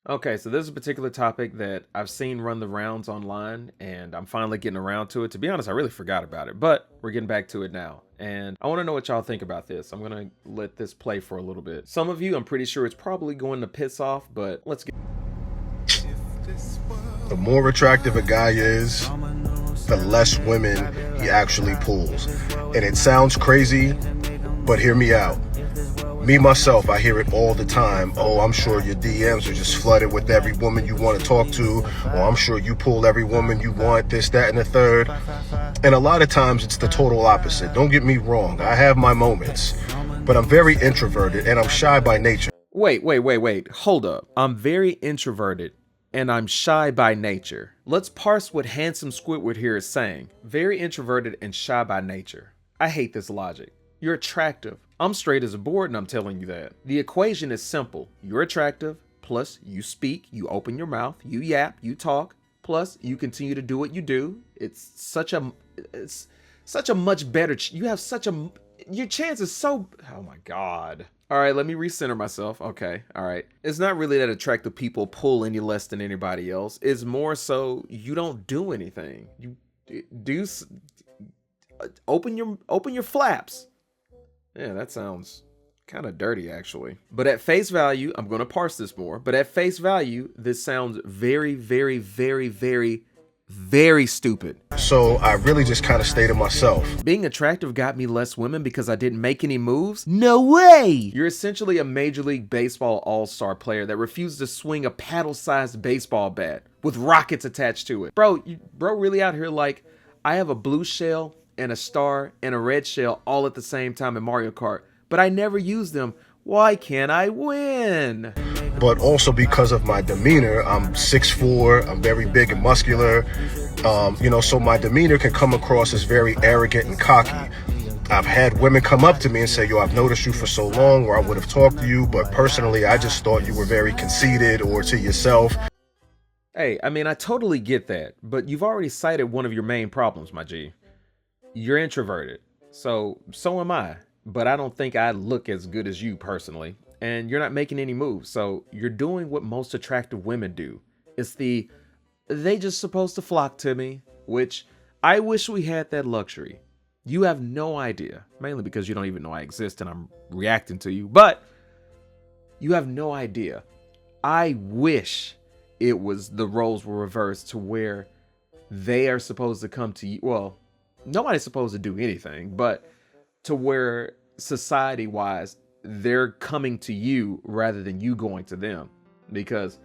Okay, so this is a particular topic that I've seen run the rounds online, and I'm finally getting around to it. To be honest, I really forgot about it, but we're getting back to it now. And I want to know what y'all think about this. I'm going to let this play for a little bit. Some of you, I'm pretty sure it's probably going to piss off, but let's get... The more attractive a guy is, the less women he actually pulls. And it sounds crazy, but hear me out. Me, myself, I hear it all the time. Oh, I'm sure your DMs are just flooded with every woman you want to talk to. Or I'm sure you pull every woman you want, this, that, and the third. And a lot of times it's the total opposite. Don't get me wrong. I have my moments. But I'm very introverted and I'm shy by nature. Wait. Hold up. I'm very introverted and I'm shy by nature. Let's parse what Handsome Squidward here is saying. Very introverted and shy by nature. I hate this logic. You're attractive. I'm straight as a board and I'm telling you that. The equation is simple. You're attractive, plus you speak, you open your mouth, you yap, you talk, plus you continue to do what you do. It's such a much better, your chance is so, oh my God. All right, let me recenter myself. Okay, all right. It's not really that attractive people pull any less than anybody else. It's more so you don't do anything. You do, open your flaps. Yeah, that sounds kind of dirty, actually. But at face value, I'm going to parse this more. But at face value, this sounds very, very, very, very, very stupid. So I really just kind of stay to myself. Being attractive got me less women because I didn't make any moves? No way! You're essentially a Major League Baseball all-star player that refused to swing a paddle-sized baseball bat with rockets attached to it. Bro really out here like, I have a blue shell and a star and a red shell all at the same time in Mario Kart, but I never use them. Why can't I win? But also because of my demeanor, I'm 6'4", I'm very big and muscular, so my demeanor can come across as very arrogant and cocky. I've had women come up to me and say, yo, I've noticed you for so long, or I would have talked to you, but personally, I just thought you were very conceited or to yourself. Hey, I mean, I totally get that, but you've already cited one of your main problems, my G. You're introverted, so am I, but I don't think I look as good as you personally, and you're not making any moves, so you're doing what most attractive women do. It's they just supposed to flock to me, which I wish we had that luxury. You have no idea, mainly because you don't even know I exist and I'm reacting to you, but you have no idea. I wish it was the roles were reversed to where they are supposed to come to you. Well, nobody's supposed to do anything, but to where society-wise, they're coming to you rather than you going to them, because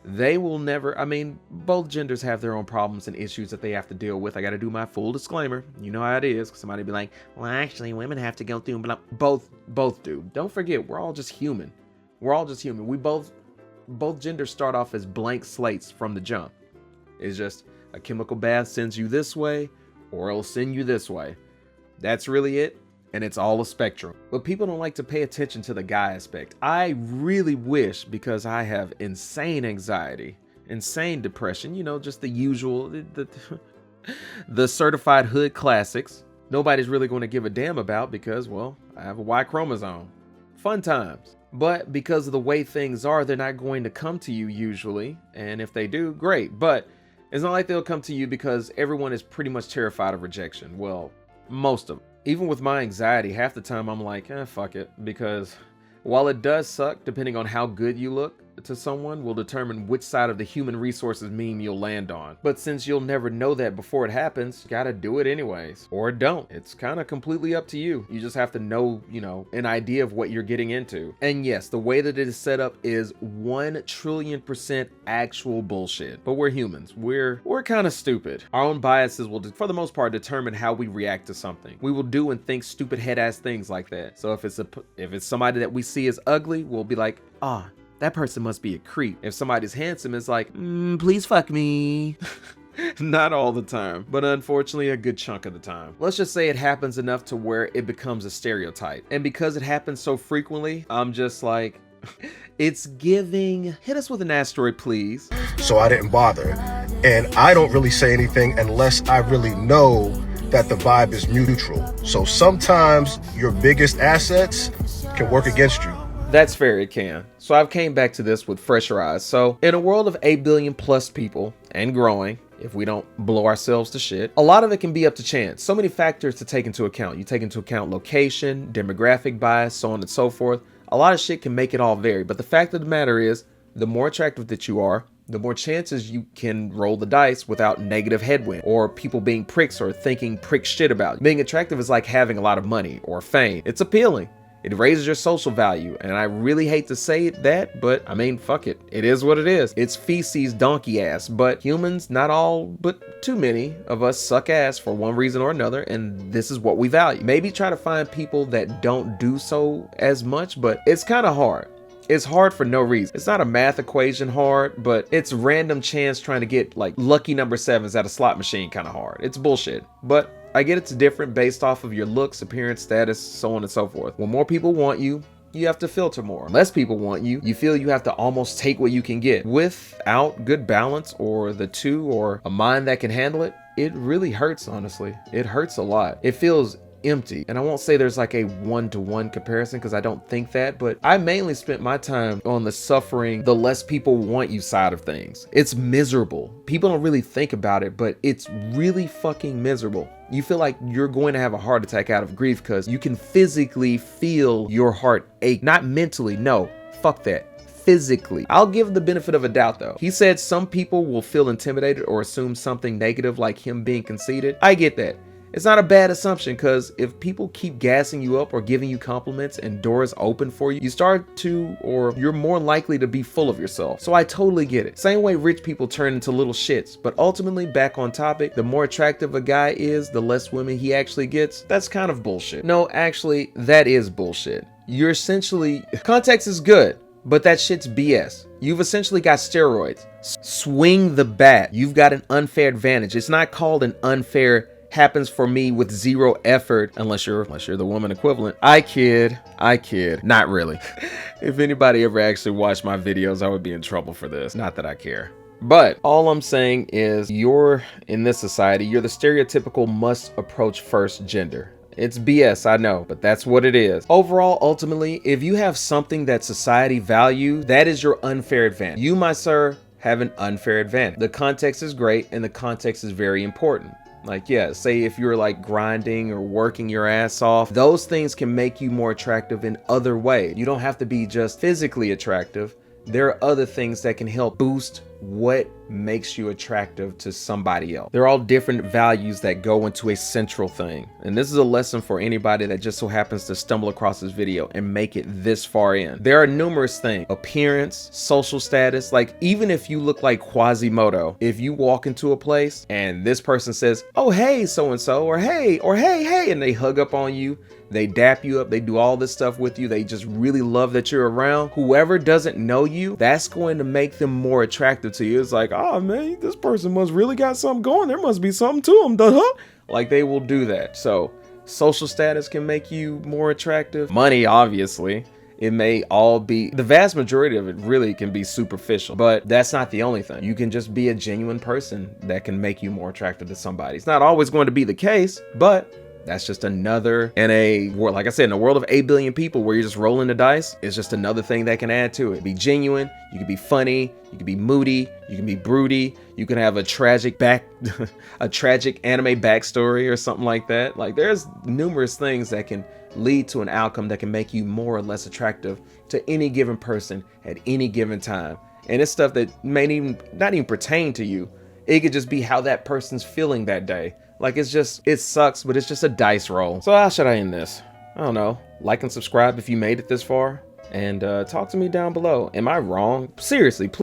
they will never, I mean, both genders have their own problems and issues that they have to deal with. I got to do my full disclaimer. You know how it is. Somebody be like, well, actually, women have to go through, blah. Both do. Don't forget, we're all just human. We're all just human. We both genders start off as blank slates from the jump. It's just a chemical bath sends you this way, or it'll send you this way. That's really it, and it's all a spectrum. But people don't like to pay attention to the guy aspect. I really wish, because I have insane anxiety, insane depression, just the usual, the certified hood classics. Nobody's really going to give a damn about because, well, I have a Y chromosome. Fun times. But because of the way things are, they're not going to come to you usually, and if they do, great. But it's not like they'll come to you because everyone is pretty much terrified of rejection. Well, most of them. Even with my anxiety, half the time I'm like, fuck it. Because while it does suck, depending on how good you look to someone will determine which side of the human resources meme you'll land on. But since you'll never know that before it happens, you gotta do it anyways. Or don't. It's kind of completely up to you. You just have to know, an idea of what you're getting into. And yes, the way that it is set up is 1,000,000,000% actual bullshit. But we're humans. We're kind of stupid. Our own biases will, for the most part, determine how we react to something. We will do and think stupid head-ass things like that. So if it's somebody that we see as ugly, we'll be like, that person must be a creep. If somebody's handsome, it's like, please fuck me. Not all the time, but unfortunately a good chunk of the time. Let's just say it happens enough to where it becomes a stereotype. And because it happens so frequently, I'm just like, it's giving, hit us with an asteroid, please. So I didn't bother. And I don't really say anything unless I really know that the vibe is mutual. So sometimes your biggest assets can work against you. That's fair, it can. So I've came back to this with fresher eyes. So in a world of 8 billion plus people and growing, if we don't blow ourselves to shit, a lot of it can be up to chance. So many factors to take into account. You take into account location, demographic bias, so on and so forth. A lot of shit can make it all vary. But the fact of the matter is, the more attractive that you are, the more chances you can roll the dice without negative headwind or people being pricks or thinking prick shit about you. Being attractive is like having a lot of money or fame. It's appealing. It raises your social value. And I really hate to say that, but I mean, fuck it. It is what it is. It's feces donkey ass, but humans, not all, but too many of us suck ass for one reason or another. And this is what we value. Maybe try to find people that don't do so as much, but it's kind of hard. It's hard for no reason. It's not a math equation hard, but it's random chance trying to get like lucky number sevens at a slot machine kind of hard. It's bullshit. But I get it's different based off of your looks, appearance, status, so on and so forth. When more people want you, you have to filter more. Less people want you, you feel you have to almost take what you can get. Without good balance or the two or a mind that can handle it, it really hurts, honestly. It hurts a lot. It feels empty. And I won't say there's like a one-to-one comparison because I don't think that, but I mainly spent my time on the suffering, the less people want you side of things. It's miserable. People don't really think about it, but it's really fucking miserable. You feel like you're going to have a heart attack out of grief because you can physically feel your heart ache. Not mentally, no, fuck that. Physically. I'll give the benefit of a doubt though. He said some people will feel intimidated or assume something negative like him being conceited. I get that. It's not a bad assumption because if people keep gassing you up or giving you compliments and doors open for you, you start to, or you're more likely to be full of yourself. So I totally get it. Same way rich people turn into little shits. But ultimately, back on topic, the more attractive a guy is, the less women he actually gets. That's kind of bullshit. No, actually, that is bullshit. You're essentially, context is good, but that shit's BS. You've essentially got steroids. Swing the bat. You've got an unfair advantage. It's not called an unfair happens for me with zero effort unless you're the woman equivalent. I kid. Not really. If anybody ever actually watched my videos, I would be in trouble for this. Not that I care. But all I'm saying is you're in this society, you're the stereotypical must approach first gender. It's BS, I know, but that's what it is. Overall, ultimately, if you have something that society value, that is your unfair advantage. You, my sir, have an unfair advantage. The context is great and the context is very important. Like, yeah, say if you're like grinding or working your ass off, those things can make you more attractive in other ways. You don't have to be just physically attractive. There are other things that can help boost what makes you attractive to somebody else. They're all different values that go into a central thing. And this is a lesson for anybody that just so happens to stumble across this video and make it this far in. There are numerous things: appearance, social status. Like, even if you look like Quasimodo, if you walk into a place and this person says, oh, hey, so-and-so, or hey, hey, and they hug up on you, they dap you up, they do all this stuff with you, they just really love that you're around. Whoever doesn't know you, that's going to make them more attractive to you. It's like, oh man, this person must really got something going. There must be something to them, duh. Like, they will do that. So social status can make you more attractive. Money, obviously. It may all be, the vast majority of it really can be superficial, but that's not the only thing. You can just be a genuine person that can make you more attractive to somebody. It's not always going to be the case, but that's just another, in a world, like I said, in a world of 8 billion people where you're just rolling the dice, it's just another thing that can add to it. Be genuine, you can be funny, you can be moody, you can be broody, you can have a tragic a tragic anime backstory or something like that. Like, there's numerous things that can lead to an outcome that can make you more or less attractive to any given person at any given time. And it's stuff that may not even pertain to you. It could just be how that person's feeling that day. Like, it's just, it sucks, but it's just a dice roll. So how should I end this? I don't know. Like and subscribe if you made it this far. And talk to me down below. Am I wrong? Seriously, please.